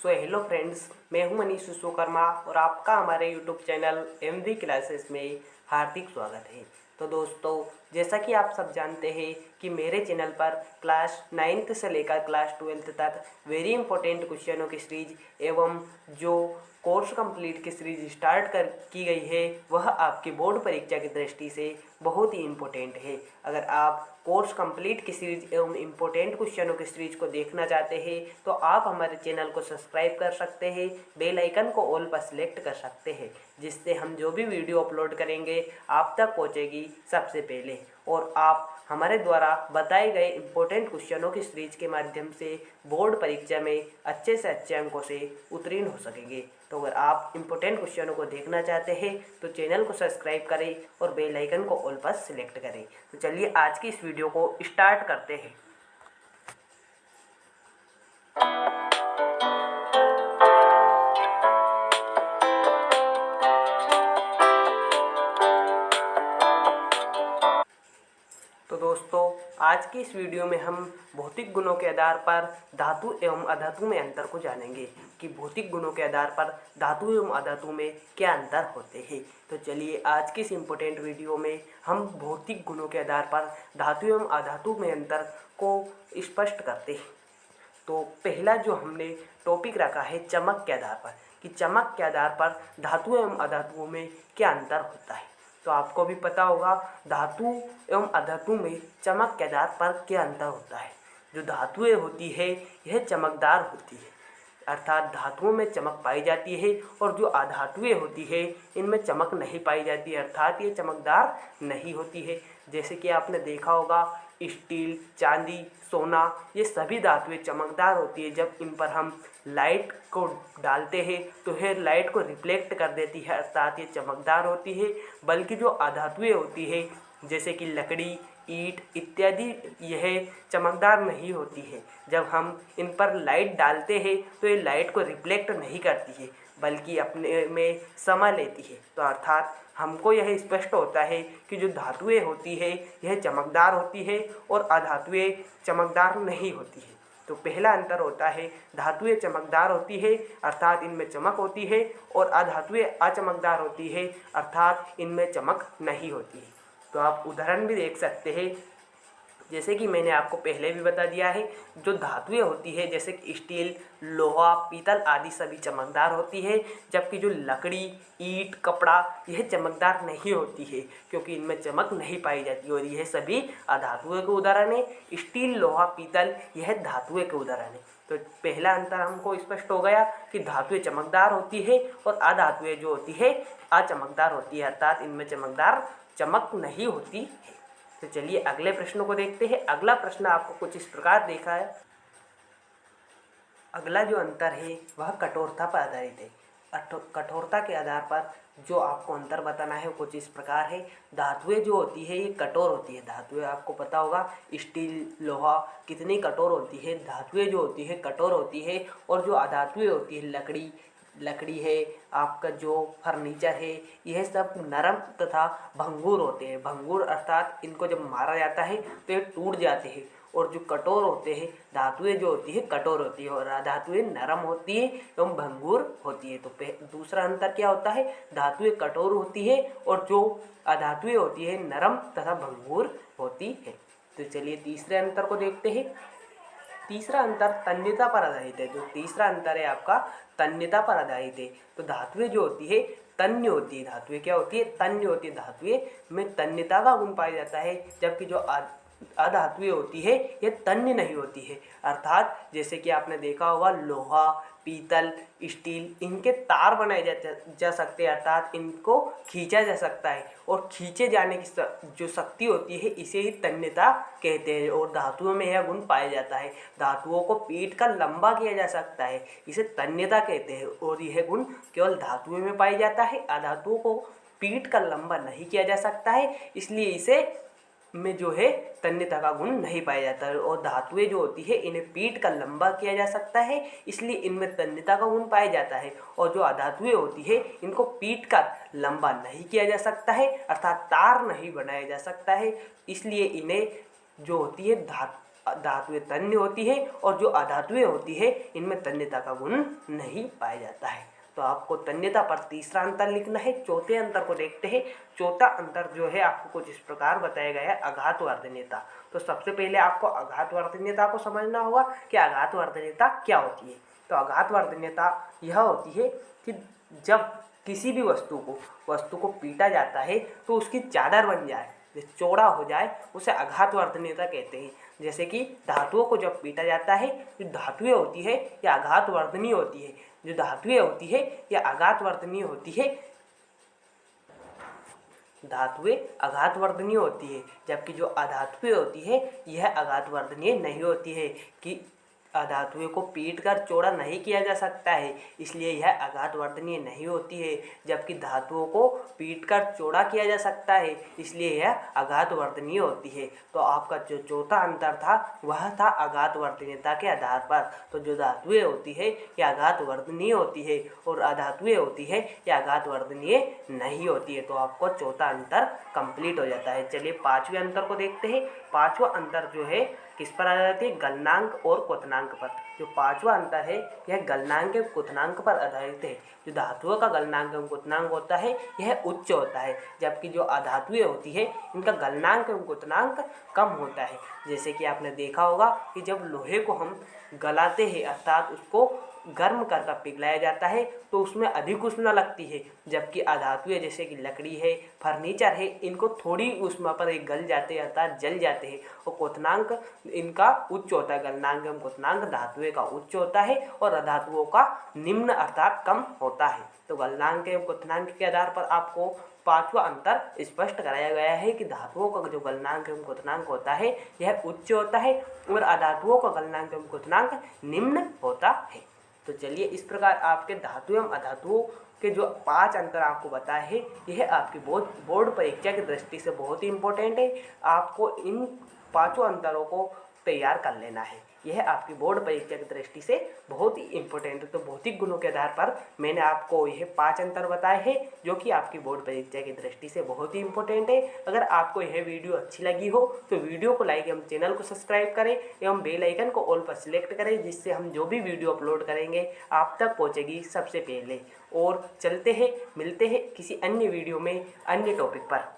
Hello friends, मैं हूं मनीष विश्वकर्मा और आपका हमारे यूट्यूब चैनल एमवी क्लासेस में हार्दिक स्वागत है। तो दोस्तों, जैसा कि आप सब जानते हैं कि मेरे चैनल पर क्लास 9th से लेकर क्लास 12th तक वेरी इंपॉर्टेंट क्वेश्चनों की सीरीज एवं जो कोर्स कंप्लीट की सीरीज स्टार्ट की गई है वह आपकी बोर्ड परीक्षा की दृष्टि से बहुत ही इम्पोर्टेंट है। अगर आप कोर्स कंप्लीट की सीरीज एवं इम्पोर्टेंट क्वेश्चनों की सीरीज को देखना चाहते हैं तो आप हमारे चैनल को सब्सक्राइब कर सकते हैं, बेल आइकन को ऑल पर सिलेक्ट कर सकते हैं, जिससे हम जो भी वीडियो अपलोड करेंगे आप तक पहुंचेगी सबसे पहले और आप हमारे द्वारा बताए गए इम्पोर्टेंट क्वेश्चनों की सीरीज के माध्यम से बोर्ड परीक्षा में अच्छे से अच्छे अंकों से उत्तीर्ण हो सकेंगे। तो अगर आप इम्पोर्टेंट क्वेश्चनों को देखना चाहते हैं तो चैनल को सब्सक्राइब करें और बेल आइकन को ऑल पर सिलेक्ट करें। तो चलिए आज की इस वीडियो को स्टार्ट करते हैं। तो दोस्तों, आज की इस वीडियो में हम भौतिक गुणों के आधार पर धातु एवं अधातु में अंतर को जानेंगे कि भौतिक गुणों के आधार पर धातु एवं अधातु में क्या अंतर होते हैं। तो चलिए आज की इस इम्पोर्टेंट वीडियो में हम भौतिक गुणों के आधार पर धातु एवं अधातु में अंतर को स्पष्ट करते हैं। तो पहला जो हमने टॉपिक रखा है चमक के आधार पर, कि चमक के आधार पर धातु एवं अधातुओं में क्या अंतर होता है। तो आपको भी पता होगा धातु एवं अधातु में चमक के आधार पर क्या अंतर होता है। जो धातुएं होती है यह चमकदार होती है, अर्थात धातुओं में चमक पाई जाती है, और जो अधातुएं होती है इनमें चमक नहीं पाई जाती है, अर्थात ये चमकदार नहीं होती है। जैसे कि आपने देखा होगा स्टील, चांदी, सोना, ये सभी धातुएं चमकदार होती है। जब इन पर हम लाइट को डालते हैं तो यह लाइट को रिफ्लेक्ट कर देती है, अर्थात ये चमकदार होती है। बल्कि जो अधातुएं होती है जैसे कि लकड़ी, ईंट इत्यादि, यह चमकदार नहीं होती है। जब हम इन पर लाइट डालते हैं तो ये लाइट को रिफ्लेक्ट नहीं करती है बल्कि अपने में समा लेती है। तो अर्थात हमको यह स्पष्ट होता है कि जो धातुएं होती है यह चमकदार होती है और अधातुएं चमकदार नहीं होती है। तो पहला अंतर होता है धातुएं चमकदार होती है अर्थात इनमें चमक होती है, और अधातुएं अचमकदार होती है अर्थात इनमें चमक नहीं होती है। तो आप उदाहरण भी देख सकते हैं, जैसे कि मैंने आपको पहले भी बता दिया है, जो धातुएं होती है जैसे कि स्टील, लोहा, पीतल आदि सभी चमकदार होती है, जबकि जो लकड़ी, ईंट, कपड़ा यह चमकदार नहीं होती है क्योंकि इनमें चमक नहीं पाई जाती, और यह सभी अधातुएं के उदाहरण है। स्टील, लोहा, पीतल यह धातुएं के उदाहरण है। तो पहला अंतर हमको स्पष्ट हो गया कि धातुएं चमकदार होती है और अधातुएं जो होती है अचमकदार होती है, अर्थात इनमें चमक नहीं होती है। तो चलिए अगले प्रश्न को देखते हैं। अगला प्रश्न आपको कुछ इस प्रकार देखा है। अगला जो अंतर है वह कठोरता पर आधारित है। कठोरता के आधार पर जो आपको अंतर बताना है वो कुछ इस प्रकार है। धातुएं जो होती है ये कठोर होती है। धातुएं आपको पता होगा स्टील, लोहा कितनी कठोर होती है, धातुएं जो होती है कठोर होती है। और जो अधातुएं होती है लकड़ी है, आपका जो फर्नीचर है, यह सब नरम तथा भंगुर होते हैं। भंगुर अर्थात इनको जब मारा जाता है तो ये टूट जाते हैं। और जो कठोर होते हैं धातुएं जो होती है कठोर होती है और अधातुएं नरम होती है एवं भंगुर होती है। तो दूसरा अंतर क्या होता है, धातुएं कठोर होती है और जो अधातुएं होती है नरम तथा भंगुर होती है। तो चलिए तीसरे अंतर को देखते हैं। तीसरा अंतर तन्यता पर आधारित है। जो तीसरा अंतर है आपका तन्यता पर आधारित है। तो धातुएं जो होती है तन्य होती है। धातुएं क्या होती है, तन्य होती है। धातुएं में तन्यता का गुण पाया जाता है, जबकि जो अधातुएं होती है ये तन्य नहीं होती है। अर्थात जैसे कि आपने देखा होगा लोहा, पीतल, स्टील, इनके तार बनाए जा सकते हैं, अर्थात इनको खींचा जा सकता है, और खींचे जाने की जो शक्ति होती है इसे ही तन्यता कहते हैं। और धातुओं में यह गुण पाया जाता है। धातुओं को पीट कर लंबा किया जा सकता है, इसे तन्यता कहते हैं, और यह गुण केवल धातुओं में पाया जाता है। अधातुओं को पीट कर लंबा नहीं किया जा सकता है, इसलिए इसे में जो है तन्यता का गुण नहीं पाया जाता है। और धातुएं जो होती है इन्हें पीट कर लंबा किया जा सकता है, इसलिए इनमें तन्यता का गुण पाया जाता है। और जो अधातुएं होती है इनको पीट कर लंबा नहीं किया जा सकता है, अर्थात तार नहीं बनाया जा सकता है, इसलिए इन्हें जो होती है धातुएं तन्य होती है और जो अधातुएं होती है इनमें तन्यता का गुण नहीं पाया जाता है। तो आपको तन्यता पर तीसरा अंतर लिखना है। चौथे अंतर को देखते हैं। चौथा अंतर जो है आपको कुछ इस प्रकार बताया गया है, आघात वर्धनीयता। तो सबसे पहले आपको आघात वर्धनीयता को समझना होगा कि आघात वर्धनीयता क्या होती है। तो आघात वर्धनीयता यह होती है कि जब किसी भी वस्तु को पीटा जाता है तो उसकी चादर बन जाए, चौड़ा हो जाए, उसे आघात वर्धनीयता कहते हैं। जैसे कि धातुओं को जब पीटा जाता है, जो धातुएं होती है या आघात वर्धनीय होती है, जो धातुएं होती है या आघात वर्धनीय होती है, धातुएं आघात वर्धनीय होती है, जबकि जो अधातुएं होती है यह आघात वर्धनीय नहीं होती है। कि अधातुएं को पीटकर चौड़ा नहीं किया जा सकता है, इसलिए यह आघात वर्धनीय नहीं होती है। जबकि धातुओं को पीटकर चौड़ा किया जा सकता है, इसलिए यह आघात वर्धनीय होती है। तो आपका जो चौथा अंतर था वह था आघात वर्धनीयता के आधार पर। तो जो धातुएं होती है यह आघात वर्धनीय होती है और अधातुएं होती है यह आघात वर्धनीय नहीं होती है। तो आपको चौथा अंतर कंप्लीट हो जाता है। चलिए पांचवें अंतर को देखते हैं। पांचवा अंतर जो है किस पर आ जाती है? गलनांक और क्वथनांक पर। जो पांचवा अंतर है यह गलनांक एवं क्वथनांक पर आधारित है। जो धातुओं का गलनांक एवं क्वथनांक होता है यह उच्च होता है, जबकि जो अधातुएं होती है इनका गलनांक एवं क्वथनांक कम होता है। जैसे कि आपने देखा होगा कि जब लोहे को हम गलाते हैं अर्थात उसको गर्म कर पिघलाया जाता है तो उसमें अधिक ऊष्मा लगती है, जबकि अधातुएं जैसे कि लकड़ी है, फर्नीचर है, इनको थोड़ी ऊष्मा पर एक गल जाते हैं अर्थात जल जाते हैं। और क्वथनांक इनका उच्च होता है। गलनांक एवं क्वथनांक धातुएं का उच्च होता है और अधातुओं का निम्न अर्थात कम होता है। तो गलनांक एवं क्वथनांक के आधार पर आपको पांचवा अंतर स्पष्ट कराया गया है कि धातुओं का जो गलनांक एवं क्वथनांक होता है यह उच्च होता है और अधातुओं का गलनांक एवं क्वथनांक निम्न होता है। तो चलिए इस प्रकार आपके धातु एवं अधातुओं के जो 5 अंतर आपको बताए हैं यह आपकी बोर्ड परीक्षा की दृष्टि से बहुत ही इम्पोर्टेंट है। आपको इन 5 अंतरों को तैयार कर लेना है। यह आपकी बोर्ड परीक्षा की दृष्टि से बहुत ही इम्पोर्टेंट है। तो भौतिक गुणों के आधार पर मैंने आपको यह 5 अंतर बताए हैं जो कि आपकी बोर्ड परीक्षा की दृष्टि से बहुत ही इम्पोर्टेंट है। अगर आपको यह वीडियो अच्छी लगी हो तो वीडियो को लाइक एवं चैनल को सब्सक्राइब करें एवं बेल आइकन को ऑल पर सिलेक्ट करें, जिससे हम जो भी वीडियो अपलोड करेंगे आप तक पहुँचेगी सबसे पहले। और चलते हैं, मिलते हैं किसी अन्य वीडियो में अन्य टॉपिक पर।